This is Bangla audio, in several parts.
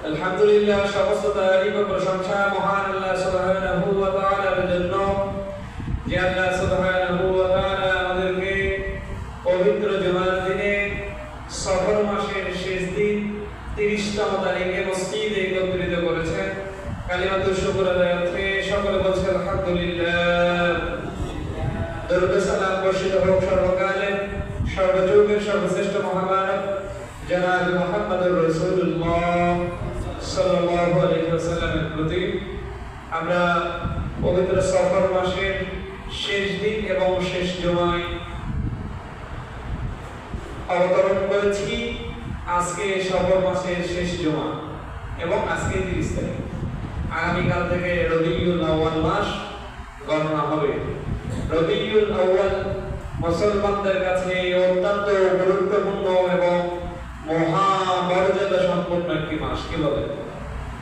আলহামদুলিল্লাহ, সমস্ত তারিফ ও প্রশংসা মহান আল্লাহ সুবহানাহু ওয়া তাআলার জন্য, যে আল্লাহ সুবহানাহু ওয়া তাআলা আমাদেরকে পবিত্র জুমার দিনে সফর মাসের শেষ দিন 30তম তারিখে মসজিদে একত্রিত করেছেন। কালিমাতুশ শুকর আদায়ার্থে সকলে বলছে আলহামদুলিল্লাহ। দরুদ সালাম বর্ষিত হোক সর্বকালের সর্বযুগের সর্বশ্রেষ্ঠ মহামানব জনাব মুহাম্মদুর রাসূলুল্লাহ সাল্লাল্লাহু আলাইহি ওয়াসাল্লামের প্রতি। আমরা পবিত্র সফর মাসের শেষ দিন এবং শেষ জুমায় অবতরণ করেছি। আজকে সফর মাসের শেষ জুমা এবং আজকে 30 তারিখ। আগামীকাল থেকে রবিউল আউয়াল মাস গণনা হবে। রবিউল আউয়াল মুসলমানদের কাছে অত্যন্ত গুরুত্বপূর্ণ এবং মহামর্যাদা সম্পন্ন একটি মাস। কি বলে?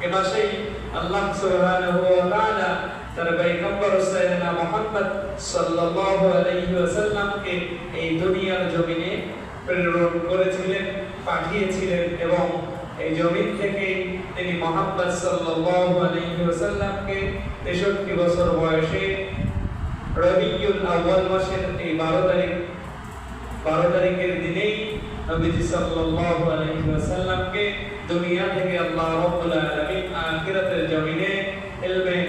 এ মাসেই আল্লাহ সুবহানাহু ওয়া তাআলা তার পয়গম্বর সাইয়েদনা মুহাম্মদ সাল্লাল্লাহু আলাইহি ওয়াসাল্লামকে এই দুনিয়ার জমিনে প্রেরণ করেছিলেন, পাঠিয়েছিলেন এবং এই জমিন থেকে তিনি মুহাম্মদ সাল্লাল্লাহু আলাইহি ওয়াসাল্লামকে 63 বছর বয়সে রবিউল আউয়াল মাসের এই 12 তারিখের দিনেই নবীজি সাল্লাল্লাহু আলাইহি ওয়াসাল্লামকে দুনিয়া থেকে আল্লাহ রাব্বুল আলামিন আখিরাতের জমিনে ইলমে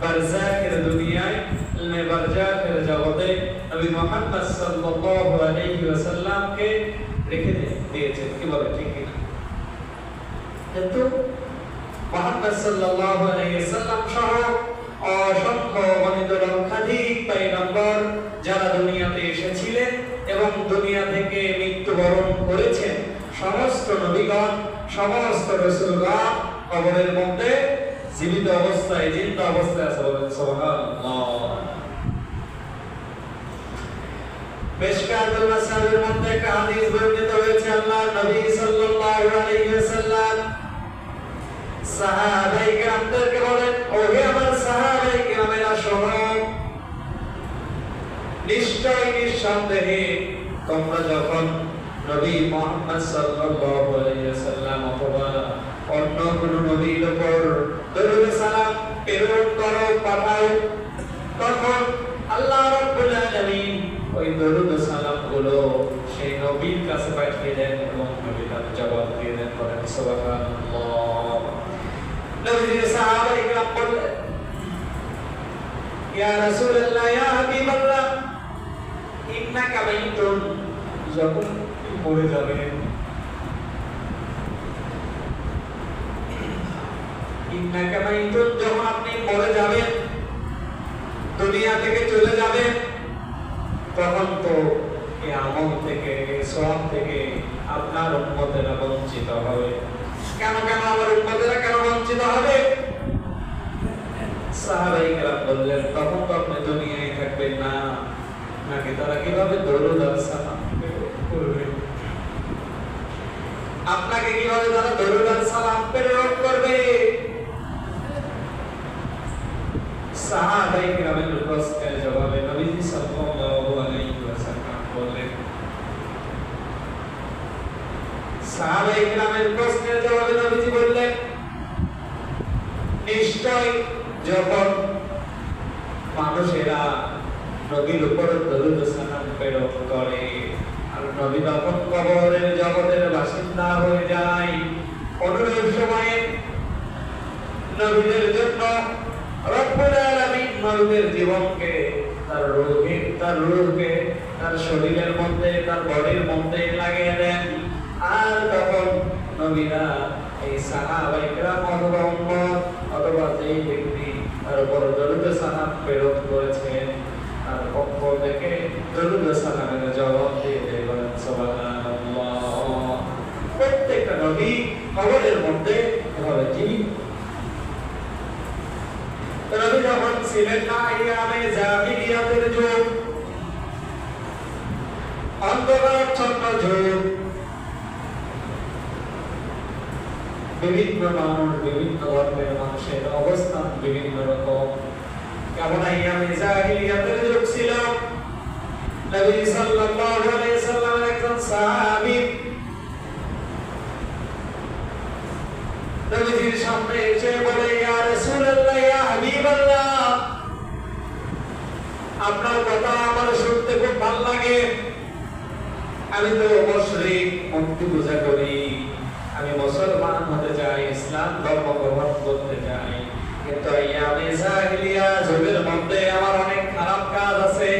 বারযাখের দুনিয়ায়, ইলমে বারযাখের জগতে নবী মুহাম্মদ সাল্লাল্লাহু আলাইহি ওয়াসাল্লামকে রেখে দিয়েছেন। কি বলে? ঠিক কি না? কিন্তু মুহাম্মদ সাল্লাল্লাহু আলাইহি ওয়াসাল্লাম সহ অসংখ্য গণিত লক্ষাধিক পয়গম্বর যারা দুনিয়াতে এসেছিলেন এবং দুনিয়া থেকে মৃত্যুবরণ করেছেন, সমস্ত নবীগণ, সমস্ত রাসূলগণ কবরের মধ্যে জীবিত অবস্থায়, জিন্দা অবস্থায় আছে। বলেন সুবহানাল্লাহ। মিশকাতুল মাসাবির মধ্যে একটা হাদিস বর্ণিত হয়েছে। আল্লাহর নবী সাল্লাল্লাহু আলাইহি ওয়াসাল্লাম সাহাবায়ে কেরামদেরকে বলেন, ও হে আমার সাহাবায়ে কেরামেরা, শোনো, নিশ্চয় নিঃসন্দেহে তোমরা যখন নবী মুহাম্মদ সাল্লাল্লাহু আলাইহি ওয়াসাল্লাম অথবা অন্য কোন নবীর উপর দরুদ সালাম প্রেরণ করো, পাঠাও, তখন আল্লাহ রাব্বুল আলামিন ওই দরুদ সালাম গুলো সেই নবীর কাছে পাঠিয়ে দেন এবং নবী তার জবাব দিয়ে দেন। বলেন সুবহানাল্লাহ। নবীজি সাহাবায়ে কেরাম বললেন, ইয়া রাসূলুল্লাহ, ইয়া হাবিবাল্লাহ, ইন্নাকা মাইতুন, যখন মরে যাবেন, ইন্নাকা মাইতুন, যখন আপনি মরে যাবেন, দুনিয়া থেকে চলে যাবেন, তখন তো এই আমল থেকে, সওয়াব থেকে আপনার উম্মতেরা বঞ্চিত হবে। কেন আমার উম্মতেরা কেন বঞ্চিত হবে? সাহাবায়ে কেরাম বললেন, তখন তো আপনি দুনিয়ায় থাকবেন না, নাকি তারা কিভাবে দরুদ আর সালাম করবে? আপনাকে কিভাবে তারা দরুদ আর সালাম প্রেরণ করবে? সাহাবায়ে কেরামের প্রশ্নের জবাবে নবীজি সাল্লাল্লাহু আলাইহি ওয়াসাল্লাম বললেন, সাহাবায়ে কেরামের প্রশ্নের জবাবে নবীজি বললেন, নিশ্চয় যখন মানুষেরা নবীর উপর দরুদ সালাম প্রেরণ করে আর নবী যখন কবরের জগতের বাসিন্দা হয়ে যায়, অনুরূপ সময়ে নবীদের জন্য রব্বুল আলামিন নবীদের জীবনকে, তার রূহকে তার শরীরের মধ্যে, তার বডির মধ্যে লাগিয়ে দেন। আর তখন নবীরা এই সাহাবায়ে কেরাম অথবা উম্মত অথবা যেই ব্যক্তি তার উপর দরুদ সালাম প্রেরণ করেছেন, তার পক্ষ থেকে দরুদ সালামের জবাব দিয়ে দেবেন। সুবহানাল্লাহ। প্রত্যেকটা নবী কবরের মধ্যে এভাবে জীবিত। নবী যখন ছিলেন না, আইয়ামে জাহিলিয়াতের যুগ, অন্ধকারাচ্ছন্ন যুগ, বিভিন্ন মানুষ, বিভিন্ন ধর্মের মানুষের অবস্থান বিভিন্ন রকম। কেমন আইয়ামে জাহিলিয়াতের যুগ ছিল, নবী সাল্লাল্লাহু আলাইহি ওয়াসাল্লামের একজন সাহাবী নবীজির সামনে এসে বলে, ইয়া রাসূলুল্লাহ, ইয়া হাবিবাল্লাহ, আপনার কথা আমার শুনতে খুব ভালো লাগে। আমি তো মুশরিক, মূর্তি পূজা করি, আমি মুসলমান হতে চাই, ইসলাম ধর্ম গ্রহণ করতে চাই, কিন্তু আমি জাহিলিয়া যুগের মধ্যে আমার অনেক খারাপ কাজ আছে।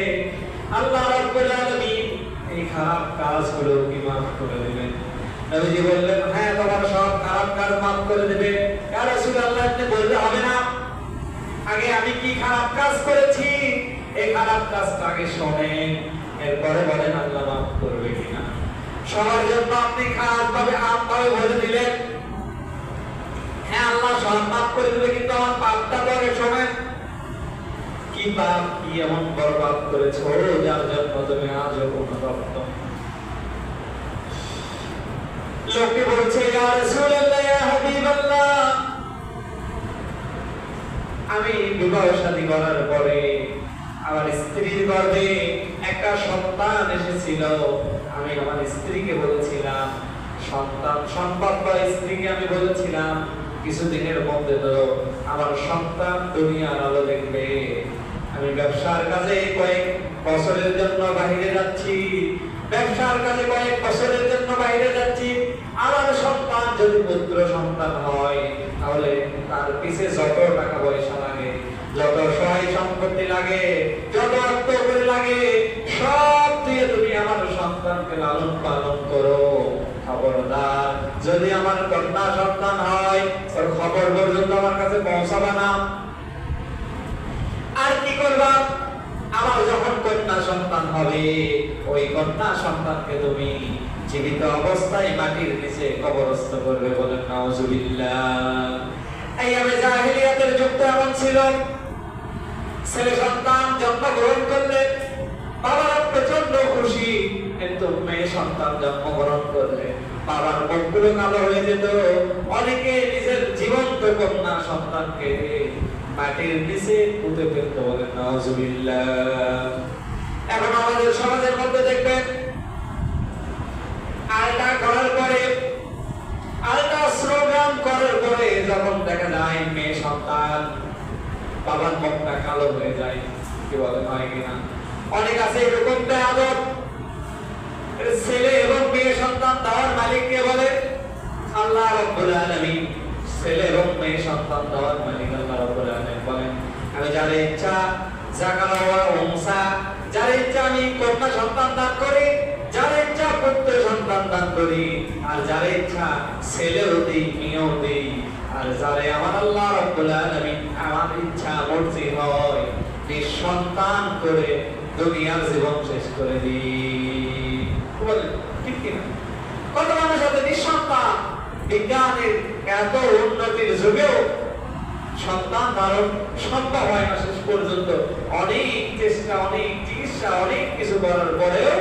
আল্লাহ রাব্বুল আলামিন এই খারাপ কাজগুলো কি মাফ করে দিবেন? নবীজি বললেন, হ্যাঁ, তোমার সব খারাপ কাজ মাফ করে দিবে। ইয়া রাসূলুল্লাহ, আপনি বললে হবে না, আগে আমি কি খারাপ কাজ করেছি এই খারাপ কাজটা আগে শোনেন, এরপরে বলেন আল্লাহ মাফ করবে কিনা। সবার জন্য আপনি খারাপ ভাবে আমভাবে বলে দিলেন, হ্যাঁ আল্লাহ সব মাফ করে দিবে, কিন্তু আমার পাপটা পরে শোনেন। কি পাপ, কি এমন বড় পাপ করেছো যার জন্য তুমি আজও অনুতপ্ত? লোকটি বলছে, ইয়া রাসূলুল্লাহ, ইয়া হাবিবাল্লাহ, আমি বিবাহ শাদী করার পরে আমার স্ত্রীর গর্ভে একটা সন্তান এসেছিল। আমি আমার স্ত্রীকে বলেছিলাম, সন্তান সম্পদ বা স্ত্রীকে আমি বলেছিলাম, কিছুদিনের মধ্যে তো আমার সন্তান দুনিয়ার আলো দেখবে। আমি ব্যবসার কাজে কয়েক বছরের জন্য বাইরে যাচ্ছি, ব্যবসার কাজে কয়েক বছরের জন্য বাইরে যাচ্ছি। আমার সন্তান যদি পুত্র সন্তান হয়, তাহলে তার পিছে যত টাকা পয়সা লাগে, যত সহায় সম্পত্তি লাগে, যত আত্মীয় লাগে, সব দিয়ে তুমি আমার সন্তানকে লালন পালন করো। খবরদার, যদি আমার কন্যা সন্তান হয়, তার খবর পর্যন্ত আমার কাছে পৌঁছাবে না। আর কি করবা? আমার যখন কন্যা সন্তান হবে, ওই কন্যা সন্তানকে তুমি জীবিত অবস্থায় মাটির নিচে কবরস্থ করবে। বলেন নাউজুবিল্লাহ। এই আমি জাহেলিয়াতের যুগ এমন ছিল, ছেলে সন্তান জন্মগ্রহণ করলে বাবারা প্রচন্ড খুশি, কিন্তু মেয়ে সন্তান জন্মগ্রহণ করলে বাবার মুখগুলো কালো হয়ে যেত। অনেকে নিজের জীবন্ত কন্যা সন্তানকে মাটির নিচে পুঁতে ফেলতে। বলেন নাউজুবিল্লাহ। এখন আমাদের সমাজের মধ্যে দেখবেন, আলটা করার পরে, আলটা স্লোগান করার পরে যখন দেখা যায় মেয়ে সন্তান, বাবার মুখটা কালো হয়ে যায়, কি বলেন হয় কিনা? অনেক আছে এরকম বেয়াদব, ছেলে এবং মেয়ে সন্তান দেওয়ার মালিককে বলে আল্লাহ রাব্বুল আলামিন। ছেলে এবং মেয়ে সন্তান দেওয়ার মালিক আল্লাহ রাব্বুল আলামিন বলেন, আমি যার ইচ্ছা যাকারা ওয়া উনসা, যার ইচ্ছা আমি কন্যা সন্তান দান করি, যার ইচ্ছা পুত্র সন্তান দান করি, আর যার ইচ্ছা ছেলেও দিই, মেয়েও দিই, আর যারে আমার আল্লাহ রাব্বুল আলামিন আমার ইচ্ছা মর্জি হয় নিঃসন্তান করে দুনিয়ার জীবন শেষ করে দিই। বলেন ঠিক কিনা? কত মানুষ আছে নিঃসন্তান, বিজ্ঞানের এত উন্নতির যুগেও সন্তান ধারণ সম্ভব হয় না। শেষ পর্যন্ত অনেক চেষ্টা, অনেক চিকিৎসা, অনেক কিছু করার পরেও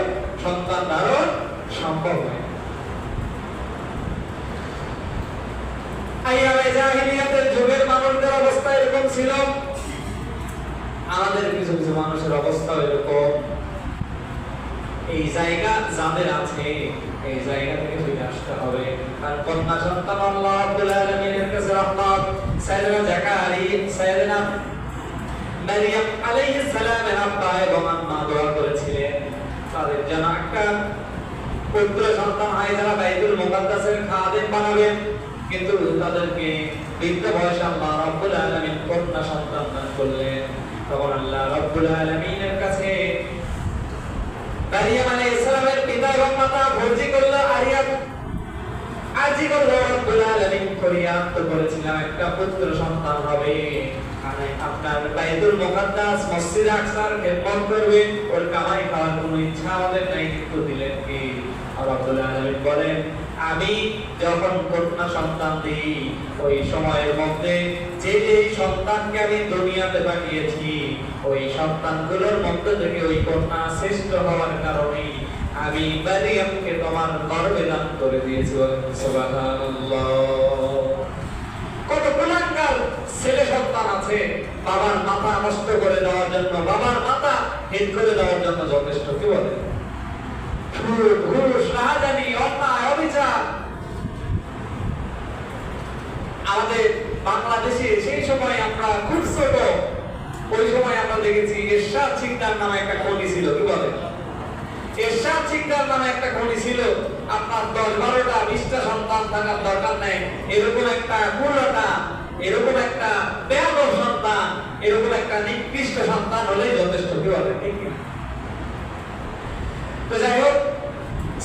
সন্তান ধারণ সম্ভব হয়। আইয়ামে জাহিলিয়াতের যুগের মানুষদের অবস্থা এরকম ছিল, আমাদের কিছু কিছু মানুষের অবস্থা এরকম। এই জায়গা যাদের আছে, এই জায়গা থেকে ফিরে আসতে হবে। আর কন্যা সন্তান আল্লাহ রাব্বুল আলামিনের কাছে রহমত। সাইয়েদনা জাকারিয়া, সাইয়েদনা মারইয়াম আলাইহিস সালামের আব্বা এবং আম্মা দোয়া করেছিলেন তাদের জন্য একটা পুত্র সন্তান হয় যারা বাইতুল মুকাদ্দাসের খাদেম বানাবেন, কিন্তু তাদেরকে বৃদ্ধ বয়সে আল্লাহ রাব্বুল আলামিন কন্যা সন্তান দান করলেন। তখন আল্লাহ রাব্বুল আলামিনের কাছে মারইয়াম আলাইহিস সালামের পিতা এবং মাতা ভর্জি করল, আজি করল রাব্বুল আলামিন ফরিয়াদ করেছিলাম একটা পুত্র সন্তান হবে, মানে আপনার বাইতুল মুকাদ্দাস মসজিদ আকসার খেদমত করবে, ওর কামাই খাওয়ার কোনো ইচ্ছা আমাদের নাই, কিন্তু দিলেন কি? রাব্বুল আলামিন বলেন, আমি যখন কন্যা সন্তান দিই ওই সময়ের মধ্যে যে যে সন্তানকে আমি দুনিয়াতে পাঠিয়েছি ওই সন্তানগুলোর মধ্যে থেকে ওই কন্যা শ্রেষ্ঠ হওয়ার কারণে আমি মারইয়ামকে তোমার গর্ভে দান করে দিয়েছি। সুবহানাল্লাহ। কত কুলাঙ্গার ছেলে সন্তান আছে, বাবার মাথা নষ্ট করে দেওয়ার জন্য, বাবার মাথা হিট করে দেওয়ার জন্য যথেষ্ট। কি বলে? ঘুষ, রাহাজানি, অন্যায়, অবিচার। আমাদের বাংলাদেশে সেই সময় আমরা খুব ছোট, ওই সময় আমরা দেখেছি এরশাদ শিকদার নামে একটা খনি ছিল। কি বলে? এরশাদ শিকদার নামে একটা খনি ছিল। আপনার 10-12টা 20টা সন্তান থাকার দরকার নেই, এরকম একটা পুরোটা, এরকম একটা বেয়াদব সন্তান, এরকম একটা নিকৃষ্ট সন্তান হলেই যথেষ্ট। কি বলে? তো যাই হোক,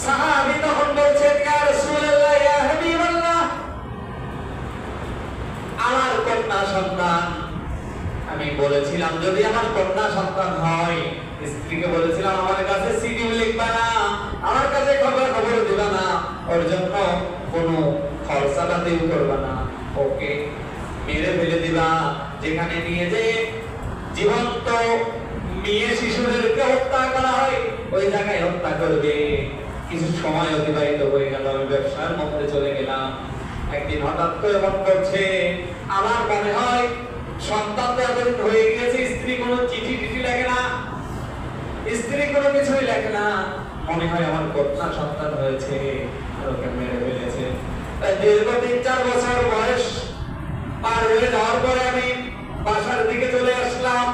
সাহাবী তখন বলছেন, ইয়া রাসূলুল্লাহ, ইয়া হাবিবাল্লাহ, আমার কন্যা সন্তান, আমি বলেছিলাম যদি আমার কন্যা সন্তান হয়, স্ত্রীকে বলেছিলাম আমার কাছে সিডি লিখবা না, আমার কাছে খবর দিবা না, ওর জন্য কোনো খরচাপাতিও করবা না, ওকে মেরে ফেলে দিবা, যেখানে নিয়ে যে জীবন্ত মেয়ে শিশুদেরকে হত্যা করা হয় ওই জায়গায় হত্যা করবে। কিছু সময় অতিবাহিত হয়ে গেল, আমি ব্যবসার মধ্যে চলে গেলাম। একদিন হঠাৎ করে মন করছে, আমার মনে হয় সন্তান তো এতদিন হয়ে গিয়েছে, স্ত্রী কোনো চিঠি লেখে না, স্ত্রী কোনো কিছুই লেখে না, মনে হয় আমার কন্যা সন্তান হয়েছে, আর ওকে মেরে ফেলেছে। তাই দীর্ঘ 3-4 বছর বয়স পার হয়ে যাওয়ার পরে আমি বাসার দিকে চলে আসলাম।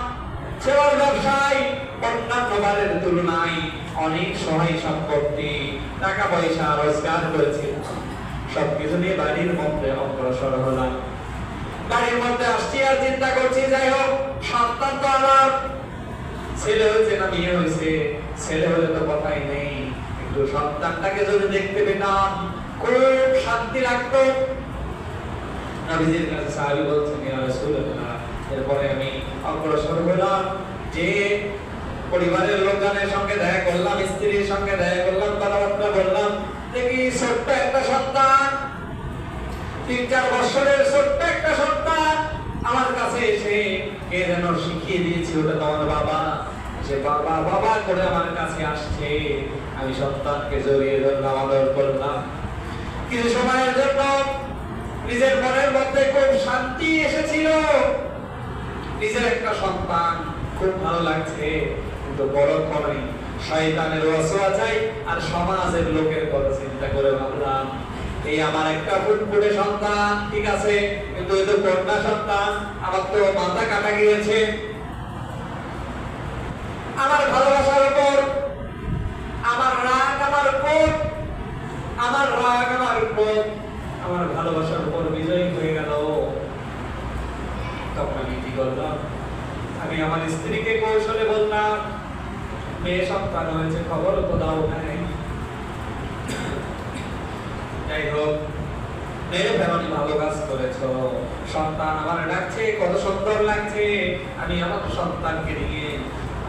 সেবার ব্যবসায় অন্যান্য বারের তুলনায় অনেক সহায় সম্পত্তি, টাকা পয়সা রোজগার করেছি, সবকিছু নিয়ে বাড়ির মধ্যে অগ্রসর হলাম। বাড়ির মধ্যে আসছি আর চিন্তা করছি, যাই হোক সন্তান তো আমার, ছেলে হয়েছে না মেয়ে হয়েছে, ছেলে হলে তো কথাই নেই, কিন্তু সন্তানটাকে যদি দেখতে পেতাম খুব শান্তি লাগতো। নবীজির কাছে সাহাবী বলছেন, ইয়া রাসূলুল্লাহ, এরপরে আমি অগ্রসর হলাম, যে পরিবারের লোকজনের সঙ্গে দেখা করলাম, স্ত্রীর সঙ্গে দেখা করলাম, কথাবার্তা বললাম, দেখি ছোট্ট একটা সন্তান, 3-4 বছরের ছোট্ট একটা সন্তান আমার কাছে এসে কে যেন শিখিয়ে দিয়েছে ওটা তোমার বাবা, সে বাবা বাবা করে আমার কাছে আসছে। আমি সন্তানকে জড়িয়ে ধরলাম, আদর করলাম। কিছু সময়ের জন্য নিজের মনের মধ্যে খুব শান্তি এসেছিল, নিজের একটা সন্তান, খুব ভালো লাগছে, কিন্তু পরক্ষণে শয়তানের ওয়াসওয়াসায় আর সমাজের লোকের কথা চিন্তা করে ভাবলাম, এই আমার একটা ফুটফুটে সন্তান ঠিক আছে, কিন্তু এই তো কন্যা সন্তান, আমার তো মাথা কাটা গিয়েছে। আমার ভালোবাসার উপর আমার রাগ, আমার ক্রোধ, আমার রাগ, আমার ক্রোধ, আমার ভালোবাসার উপর বিজয়ী হয়ে গেল। তখন আমি কি করলাম, আমি আমার স্ত্রীকে কৌশলে বললাম, মেয়ে সন্তান হয়েছে, খবর তো দাও নাই। যাই হোক, মেয়ে ফেমানি ভালো কাজ করেছো, সন্তান আমার ডাকছে, কত সুন্দর লাগছে, আমি আমার সন্তানকে নিয়ে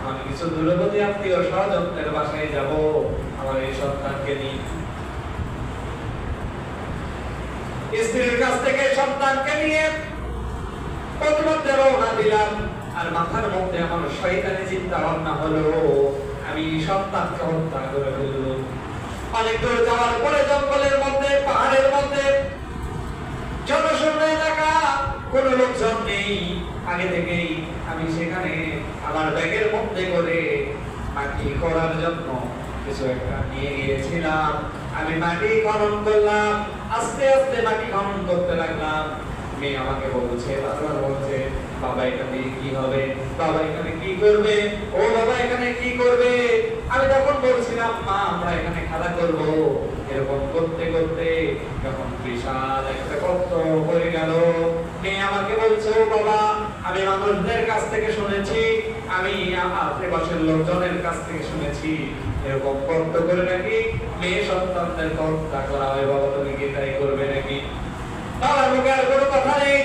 আমি কিছু দূরবর্তী আত্মীয় স্বজনদের বাসায় যাব, আমার এই সন্তানকে নিয়ে। স্ত্রীর কাছ থেকে সন্তানকে নিয়ে প্রতিমধ্যে রওনা দিলাম, আর মাথার মধ্যে আমার শয়তানি চিন্তা ভাবনা হলো, আমি সন্তানকে হত্যা করে ফেলবো। অনেক দূর যাওয়ার পরে জঙ্গলের মধ্যে, পাহাড়ের মধ্যে, জনশূন্য এলাকা, কোনো লোকজন নেই। আগে থেকেই আমি সেখানে আমার ব্যাগের মধ্যে করে মাটি করার জন্য কিছু একটা নিয়ে গিয়েছিলাম। আমি মাটি খনন করলাম, আস্তে আস্তে মাটি খনন করতে লাগলাম। মেয়ে আমাকে বলছে, বারবার বলছে, বাবা এখানে কি হবে, বাবা এখানে কি করবে, ও বাবা এখানে কি করবে। আমি তখন বলছিলাম, মা আমরা এখানে খেলা করব। এরকম করতে করতে যখন বিশাল একটা গর্ত হয়ে গেল, মেয়ে আমাকে বলছে, ও বাবা আমি মানুষদের কাছ থেকে শুনেছি, আমি আশেপাশের লোকজনের কাছ থেকে শুনেছি, এরকম গর্ত করে নাকি মেয়ে সন্তানদের হত্যা করা হয়, বাবা তুমি কি তাই করবে নাকি? বাবার মুখে আর কোনো কথা নেই।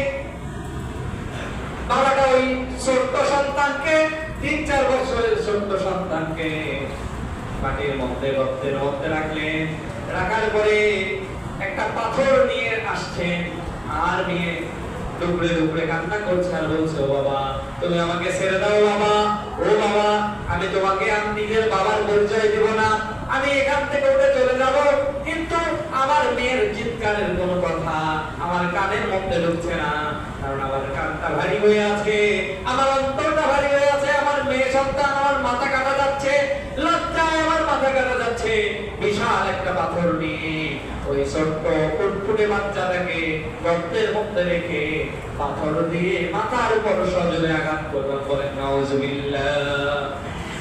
বাবাটা ওই ছোট্ট সন্তানকে, 3-4 বছরের ছোট্ট সন্তানকে মাটির মধ্যে, গর্তের মধ্যে রাখলেন। রাখার পরে একটা পাথর নিয়ে আসছেন, আর নিয়ে টুকরে টুকরে কান্না করছে আর বলছে, ও বাবা তুমি আমাকে ছেড়ে দাও বাবা, ও বাবা আমি তোমাকে আমি নিজের বাবার পরিচয় দিব না, আমি এখান থেকে উঠে চলে যাব। কিন্তু আমার মেয়ের চিৎকারের কোনো কথা আমার কানের মধ্যে ঢুকছে না, কারণ আমার কানটা ভারী হয়ে আছে, আমার অন্তরটা ভারী হয়ে আছে। আমার মেয়ে সন্তান, আমার মাথা কাটা যাচ্ছে, লজ্জায় আমার মাথা কাটা যাচ্ছে। বিশাল একটা পাথর নিয়ে ওই ছোট্ট ফুটফুটে বাচ্চাটাকে গর্তের মধ্যে রেখে পাথর দিয়ে মাথার উপর সজোরে আঘাত করবেন, বলেন নাউজুবিল্লাহ।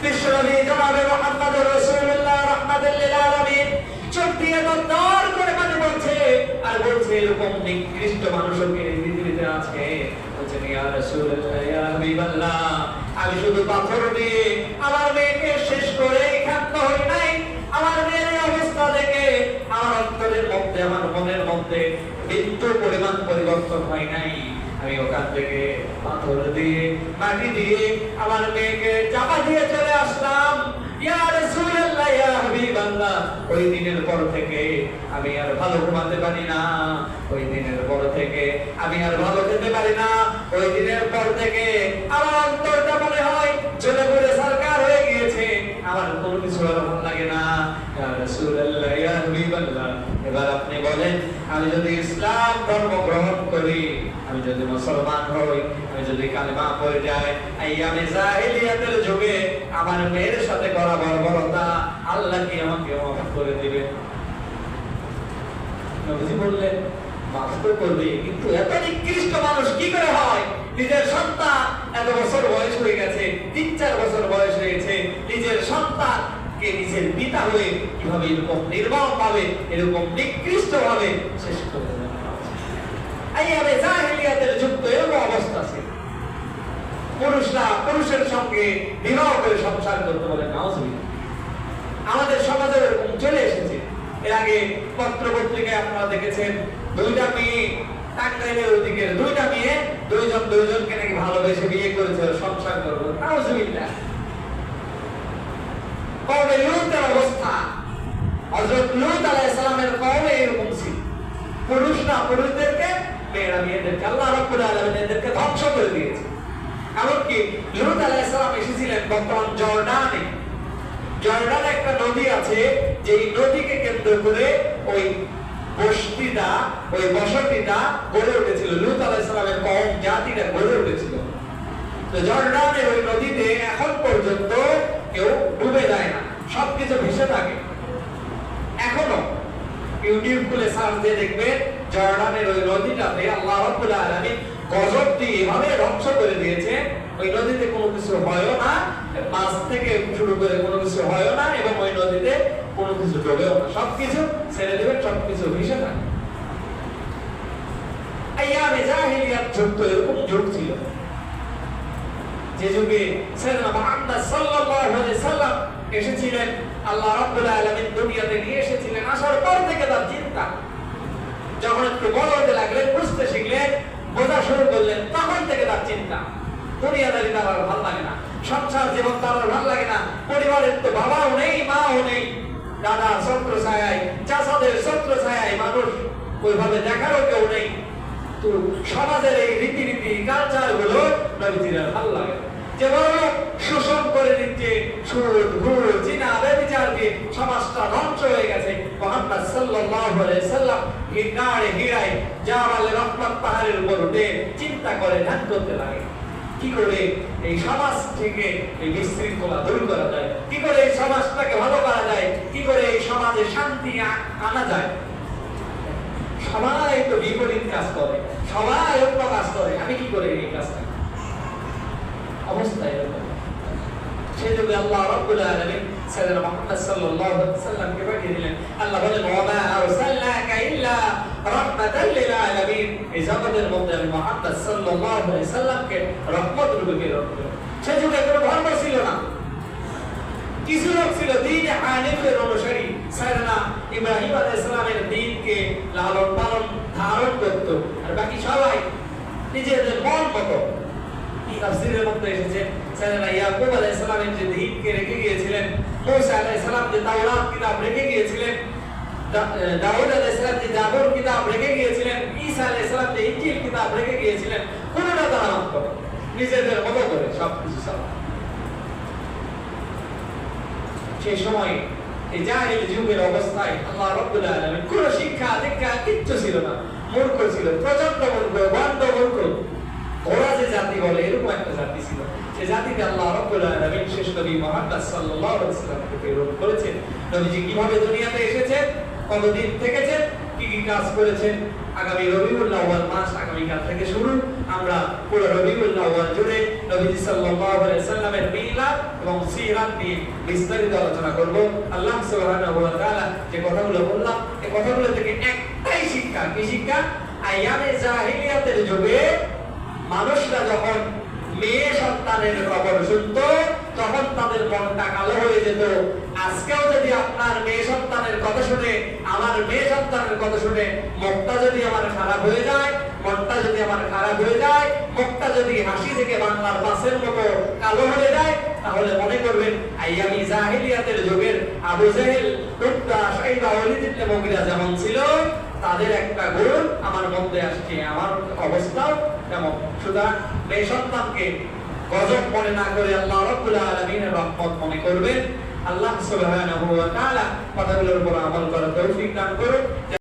বিশ্বনবী জনাবে মুহাম্মদুর রাসূলুল্লাহ রাহমাতুল লিল আলামিন চোখ দিয়ে দর করে পানি বলছে আর বলছে এরকম নিকৃষ্ট মানুষও কি এই পৃথিবীতে আছে? বলছেন ইয়া রাসূলুল্লাহ ইয়া হাবিবাল্লাহ, আমি শুধু পাথর দিয়ে আমার মেয়েকে শেষ করে ক্ষান্ত হই নাই। আমার মেয়ের অবস্থা দেখে আমার অন্তরের মধ্যে, আমার মনের মধ্যে বিন্দু পরিমাণ পরিবর্তন হয় নাই। আমি ওখান থেকে পাথর দিয়ে মাটি দিয়ে আমার মেয়েকে চাপা দিয়ে চলে আসলাম। ইয়া রাসূলুল্লাহ ইয়া হাবিবাল্লাহ, ওই দিনের পর থেকে আমি আর ভালো ঘুমাতে পারি না, ওই দিনের পর থেকে আমি আর ভালো খেতে পারি না, ওই দিনের পর থেকে আমার অন্তরটা মনে হয় চলে ঘুরে সরকার হয়ে গিয়েছে, আমার কোনো কিছু আর ভালো লাগে না। ইয়া রাসূলুল্লাহ ইয়া হাবিবাল্লাহ, এবার আপনি বলেন আমি যদি ইসলাম ধর্ম গ্রহণ করি, আমি যদি মুসলমান হই, আমি যদি কালেমা পড়ে যাই, আইয়ামে জাহেলিয়াতের যুগে আমার মেয়ের সাথে করা বর্বরতা আল্লাহ কি আমাকে মাফ করে দিবে? নবীজি বললেন মাফ তো করবে, কিন্তু এত নিকৃষ্ট মানুষ কি করে হয়? নিজের সন্তান এত বছর বয়স হয়ে গেছে, 3-4 বছর বয়স হয়েছে, নিজের সন্তান কে নিজের পিতা হয়ে কিভাবে এরকম নির্মম ভাবে, এরকম নিকৃষ্ট ভাবে শেষ করে দেন? আইয়ামে জাহেলিয়াতের যুগ তো এরকম অবস্থা ছিল। পুরুষরা পুরুষের সঙ্গে বিবাহ করে সংসার করতে, বলে নাউজুবিল্লাহ। আমাদের সমাজে এরকম চলে এসেছে। এর আগে পত্র পত্রিকায় আপনারা দেখেছেন 2টা মেয়ে টাঙ্গাইলের ওদিকে 2টা মেয়ে দুইজনকে নাকি ভালোবেসে বিয়ে করেছে, সংসার করবে। নাউজুবিল্লাহ। কওমে লূতের অবস্থা, হযরত লূত আলাইহিস সালামের কওমে এরকম ছিল। পুরুষরা পুরুষদেরকে, মেয়েরা মেয়েদেরকে, আল্লাহ রাব্বুল আলামিন এদেরকে ধ্বংস করে দিয়েছে। এমনকি লূত আলাইহিস সালাম এসেছিলেন বর্তমান জর্ডানে। জর্ডানে একটা নদী আছে, যে নদীকে কেন্দ্র করে ওই বসতিটা, ওই বসতিটা গড়ে উঠেছিল। লূত আলাইহিস সালামের কওম জাতিটা গড়ে উঠেছিল। তো জর্ডানের ওই নদীতে এখন পর্যন্ত কেউ ডুবে যায় না, সবকিছু ভেসে থাকে। এখনো ইউটিউব খুলে সার্চ দিয়ে দেখবেন জর্ডানের ওই নদীটাতে আল্লাহ রাব্বুল আলামিন গজব দিয়ে এভাবে ধ্বংস করে দিয়েছে, ওই নদীতে কোনো কিছু হয়ও না, মাছ থেকে শুরু করে কোনো কিছু হয়ও না, এবং ওই নদীতে কোনো কিছু ডুবেও না, সবকিছু ছেড়ে দেবেন, সবকিছু ভেসে থাকে। আইয়ামে জাহেলিয়াত যুগ তো এরকম যুগ ছিল, যে যুগে সাইয়েদনা মুহাম্মদ সাল্লাল্লাহু আলাইহি সাল্লাম এসেছিলেন। আল্লাহ রাব্বুল আলামিন দুনিয়াতে নিয়ে এসেছিলেন। আসার পর থেকে তার চিন্তা, যখন একটু বড় হতে লাগলেন, বুঝতে শিখলেন, বোঝা শুরু করলেন, তখন থেকে তার চিন্তা দুনিয়াদারি তার আর ভালো লাগে না, সংসার জীবন তার আর ভালো লাগে না। পরিবারের তো বাবাও নেই, মাও নেই, দাদা ছত্র ছায়ায়, চাচাদের ছত্র ছায়ায় মানুষ, ওইভাবে দেখারও কেউ নেই। তো সমাজের এই রীতিনীতি কালচার গুলো নবীজির ভালো লাগে, যে বড় শোষণ করে দিচ্ছে, সুদ ঘুষ জিনা ব্যভিচার দিয়ে সমাজটা ধ্বংস হয়ে গেছে। মুহাম্মদ সাল্লাল্লাহু আলাইহি সাল্লাম হিরায় হিরায় জাবালে রহমত পাহাড়ের উপর উঠে চিন্তা করে, ধ্যান করতে লাগে, কি করে এই সমাজ থেকে এই বিশৃঙ্খলা দূর করা যায়, কি করে এই সমাজটাকে ভালো করা যায়, কি করে এই সমাজে শান্তি আনা যায়। সবাই তো বিপরীত কাজ করে, সবাই অন্য কাজ করে, আমি কি করে এই কাজটা? অবস্থা এরকম। সেই যুগে আল্লাহ রাব্বুল আলামিন সাইয়েদনা মুহাম্মদ সাল্লাল্লাহু আলাইহি সাল্লামকে পাঠিয়ে দিলেন। আল্লাহ বলেন ওয়া মা আরসালনাকা ইল্লা রাহমাতাল লিল আলামিন, এই জগতের মধ্যে আমি মুহাম্মদ সাল্লাল্লাহু আলাইহি সাল্লামকে রহমত রূপে প্রেরণ করেছি। সেই যুগে কোনো ধর্ম ছিল না, কিছু লোক ছিল দ্বীন হানিফের অনুসারী, সাইয়েদনা ইব্রাহিম আলাইহিস সালামের দ্বীনকে লালন পালন ধারণ করত, আর বাকি সবাই নিজেদের মন মতো। তাফসীরের মধ্যে এসেছে সাইয়েদনা ইয়াকুব আলাইহিস সালামের যে দ্বীনকে রেখে গিয়েছিলেন, মূসা আলাইহিস সালাম যে তাওরাত কিতাব রেখে গিয়েছিলেন, দাউদ আলাইহিস সালাম যে জাবুর কিতাব রেখে গিয়েছিলেন, ঈসা আলাইহিস সালাম যে ইনজিল কিতাব রেখে গিয়েছিলেন, কোনটা তারা মানত করে, নিজেদের মতো করে সবকিছু চালায়। সেই সময় এই জাহেল যুগের অবস্থায় আল্লাহ রাব্বুল আলামিন কোনো শিক্ষা দীক্ষা কিচ্ছু ছিল না, মূর্খ ছিল, প্রচন্ড মূর্খ, ভণ্ড মূর্খ। ওরা যে জাতি বলে এরকম একটা জাতি ছিল, সে জাতিকে আল্লাহ রাব্বুল আলামিন শেষ নবী মুহাম্মদ সাল্লাল্লাহু আলাইহি ওয়াসাল্লামকে প্রেরণ করেছেন। নবীজি কিভাবে দুনিয়াতে এসেছেন, কতদিন থেকেছেন, কি কি কাজ করেছেন। আগামী রবিউল আউয়াল মাস আগামীকাল থেকে শুরু। আমরা পুরো রবিউল আউয়াল জুড়ে নবীজি সাল্লাল্লাহু আলাইহি সাল্লামের মিলাদ এবং সিরাত নিয়ে বিস্তারিত আলোচনা করব। আল্লাহ সুবহানাহু ওয়া তাআলা যে কথাগুলো বললাম, এই কথাগুলো থেকে একটাই শিক্ষা, কি শিক্ষা? আইয়ামে জাহিলিয়াতের যুগে মানুষরা যখন মেয়ে সন্তানের খবর শুনত তখন তাদের মনটা কালো হয়ে যেত। আজকেও যদি আপনার মেয়ে সন্তানের কথা শুনে, আমার মেয়ে সন্তানের কথা শুনে মুখটা যদি আমার খারাপ হয়ে যায়, মনটা যদি আমার খারাপ হয়ে যায়, মুখটা যদি হাসি থেকে বাংলার বাসের মতো কালো হয়ে যায়, তাহলে মনে করবেন আইয়ামি জাহিলিয়াতের যুগের আবু জেহেল, উতবা, শাইবা, ওয়ালিদ ইবনে মুগিরা যেমন ছিল, তাদের একটা গুণ আমার মধ্যে আসছে, আমার অবস্থাও তেমন। সুতরাং মেয়ে সন্তানকে গজব মনে না করে আল্লাহ রাব্বুল আলামিনের রহমত মনে করবেন। আল্লাহ সুবহানাহু ওয়া তাআলা কথাগুলোর উপর আমল করার তৌফিক দান করুন।